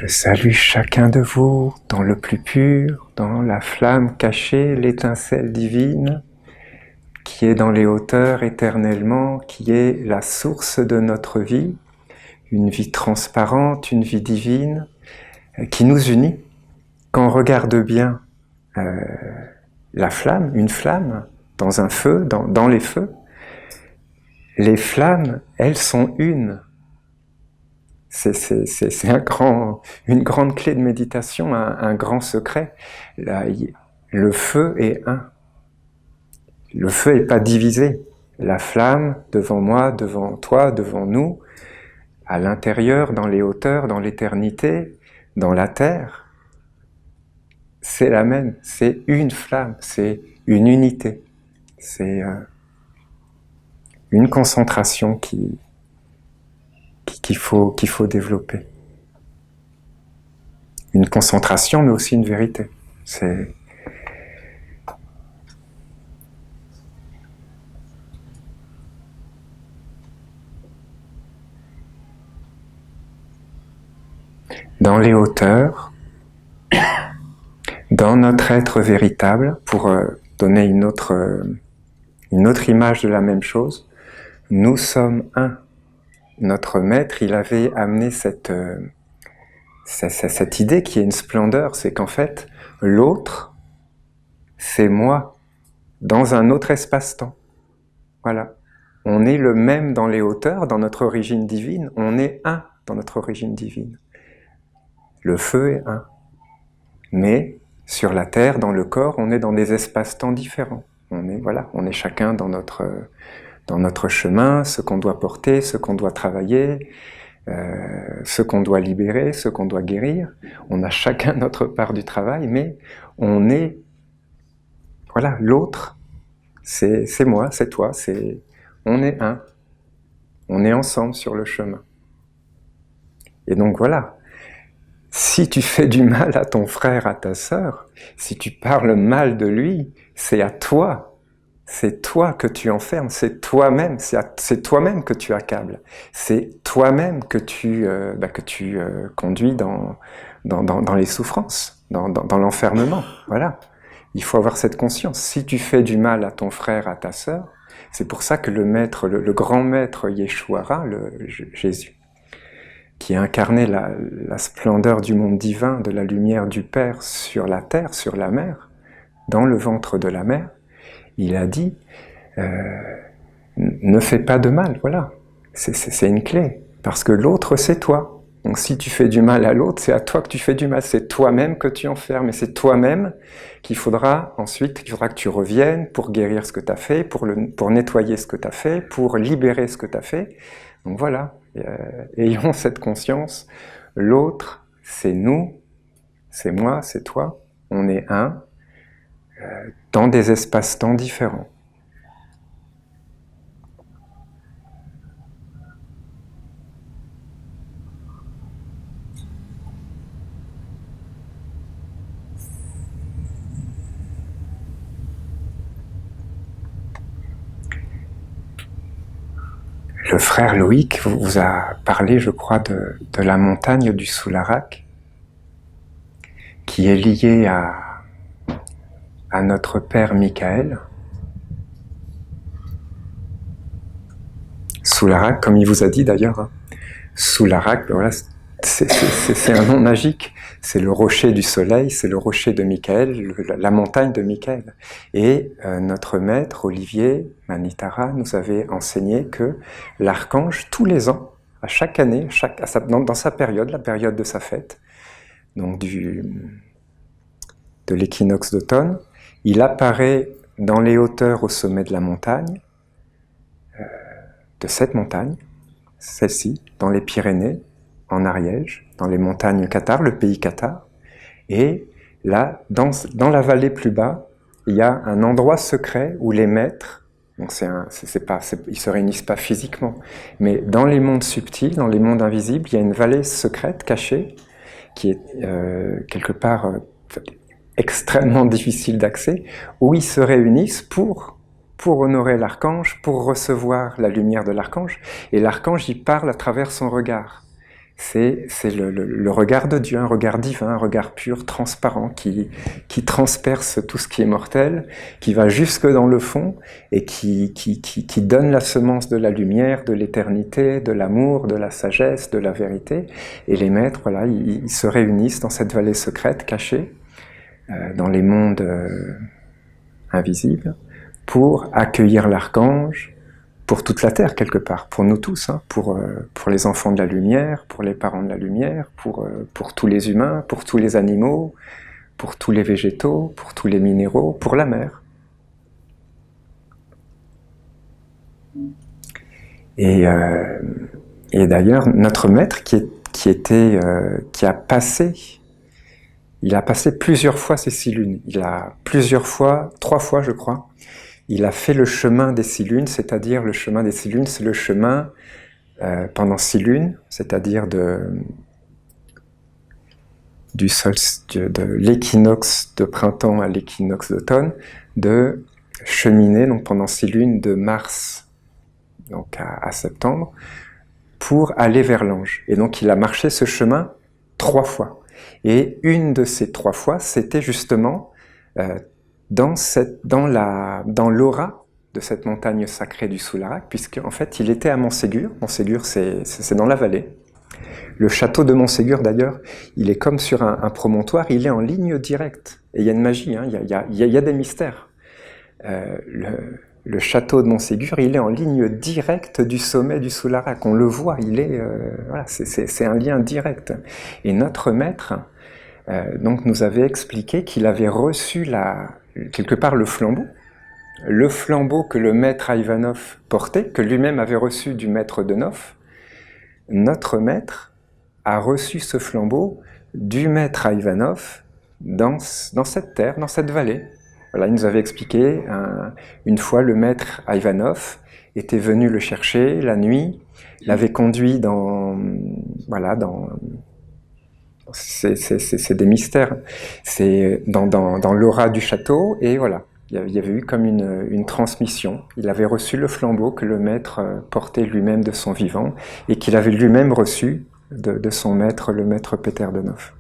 Je salue chacun de vous dans le plus pur, dans la flamme cachée, l'étincelle divine, qui est dans les hauteurs éternellement, qui est la source de notre vie, une vie transparente, une vie divine, qui nous unit. Quand on regarde bien la flamme, une flamme, dans un feu, dans les feux, les flammes, elles sont une. C'est une grande clé de méditation, un grand secret. Le feu est un. Le feu n'est pas divisé. La flamme, devant moi, devant toi, devant nous, à l'intérieur, dans les hauteurs, dans l'éternité, dans la terre, c'est la même. C'est une flamme, c'est une unité. C'est une concentration qu'il faut développer. Une concentration, mais aussi une vérité. C'est dans les hauteurs, dans notre être véritable, pour donner une autre image de la même chose, nous sommes un. Notre maître, il avait amené cette idée qui est une splendeur, c'est qu'en fait, l'autre, c'est moi, dans un autre espace-temps. Voilà. On est le même dans les hauteurs, dans notre origine divine, on est un dans notre origine divine. Le feu est un. Mais, sur la terre, dans le corps, on est dans des espaces-temps différents. On est chacun dans notre chemin, ce qu'on doit porter, ce qu'on doit travailler, ce qu'on doit libérer, ce qu'on doit guérir. On a chacun notre part du travail, mais on est... Voilà, l'autre, c'est moi, c'est toi, on est un. On est ensemble sur le chemin. Et donc voilà, si tu fais du mal à ton frère, à ta sœur, si tu parles mal de lui, c'est à toi. C'est toi que tu enfermes, c'est toi-même que tu accables, c'est toi-même que tu conduis dans les souffrances, dans l'enfermement. Voilà. Il faut avoir cette conscience. Si tu fais du mal à ton frère, à ta sœur, c'est pour ça que le maître, le grand maître Yeshua, Jésus, qui a incarné la splendeur du monde divin, de la lumière du Père sur la terre, sur la mer, dans le ventre de la mer, il a dit ne fais pas de mal, voilà. C'est une clé, parce que l'autre c'est toi. Donc si tu fais du mal à l'autre, c'est à toi que tu fais du mal, c'est toi-même que tu enfermes, et c'est toi-même qu'il faudra que tu reviennes pour guérir ce que tu as fait, pour nettoyer ce que tu as fait, pour libérer ce que tu as fait. Donc voilà, ayons cette conscience, l'autre c'est nous, c'est moi, c'est toi, on est un, dans des espaces-temps différents. Le frère Loïc vous a parlé, je crois, de la montagne du Soularak, qui est liée à notre père Michael. Soularak, comme il vous a dit d'ailleurs, Soularak, voilà, c'est un nom magique. C'est le rocher du soleil, c'est le rocher de Michael, la montagne de Michael. Et notre maître, Olivier Manitara, nous avait enseigné que l'archange, tous les ans, à chaque année, dans sa période, la période de sa fête, donc de l'équinoxe d'automne, il apparaît dans les hauteurs au sommet de la montagne, de cette montagne, celle-ci, dans les Pyrénées, en Ariège, dans les montagnes Qatar, le pays Qatar. Et là, dans la vallée plus bas, il y a un endroit secret où les maîtres, donc ils se réunissent pas physiquement, mais dans les mondes subtils, dans les mondes invisibles, il y a une vallée secrète, cachée, qui est quelque part extrêmement difficile d'accès, où ils se réunissent pour honorer l'archange, pour recevoir la lumière de l'archange. Et l'archange, il parle à travers son regard. c'est le regard de Dieu, un regard divin, un regard pur, transparent, qui transperce tout ce qui est mortel, qui va jusque dans le fond et qui donne la semence de la lumière, de l'éternité, de l'amour, de la sagesse, de la vérité. Et les maîtres, voilà, ils se réunissent dans cette vallée secrète, cachée, dans les mondes invisibles, pour accueillir l'archange, pour toute la Terre, quelque part, pour nous tous, hein, pour les enfants de la lumière, pour les parents de la lumière, pour tous les humains, pour tous les animaux, pour tous les végétaux, pour tous les minéraux, pour la mer. Et d'ailleurs, notre maître il a passé plusieurs fois ces 6 lunes. Il a plusieurs fois, 3 fois je crois, il a fait le chemin des 6 lunes, c'est-à-dire le chemin des 6 lunes, c'est le chemin pendant 6 lunes, c'est-à-dire de l'équinoxe de printemps à l'équinoxe d'automne, de cheminer donc pendant 6 lunes de mars donc à septembre pour aller vers l'ange. Et donc il a marché ce chemin 3 fois. Et une de ces 3 fois, c'était justement dans l'aura de cette montagne sacrée du Soularac, puisqu'en fait il était à Montségur. Montségur, c'est dans la vallée. Le château de Montségur, d'ailleurs, il est comme sur un promontoire, il est en ligne directe. Et il y a une magie, hein, il y a des mystères. Le château de Montségur, il est en ligne directe du sommet du Soularac. On le voit, voilà, c'est un lien direct. Et notre maître donc nous avait expliqué qu'il avait reçu quelque part le flambeau que le maître Ivanov portait, que lui-même avait reçu du maître Denov. Notre maître a reçu ce flambeau du maître Ivanov dans cette terre, dans cette vallée. Voilà, il nous avait expliqué, une fois le maître Ivanov était venu le chercher la nuit, l'avait conduit c'est des mystères, c'est dans l'aura du château, et voilà, il y avait eu comme une transmission. Il avait reçu le flambeau que le maître portait lui-même de son vivant, et qu'il avait lui-même reçu de son maître, le maître Peter Denov.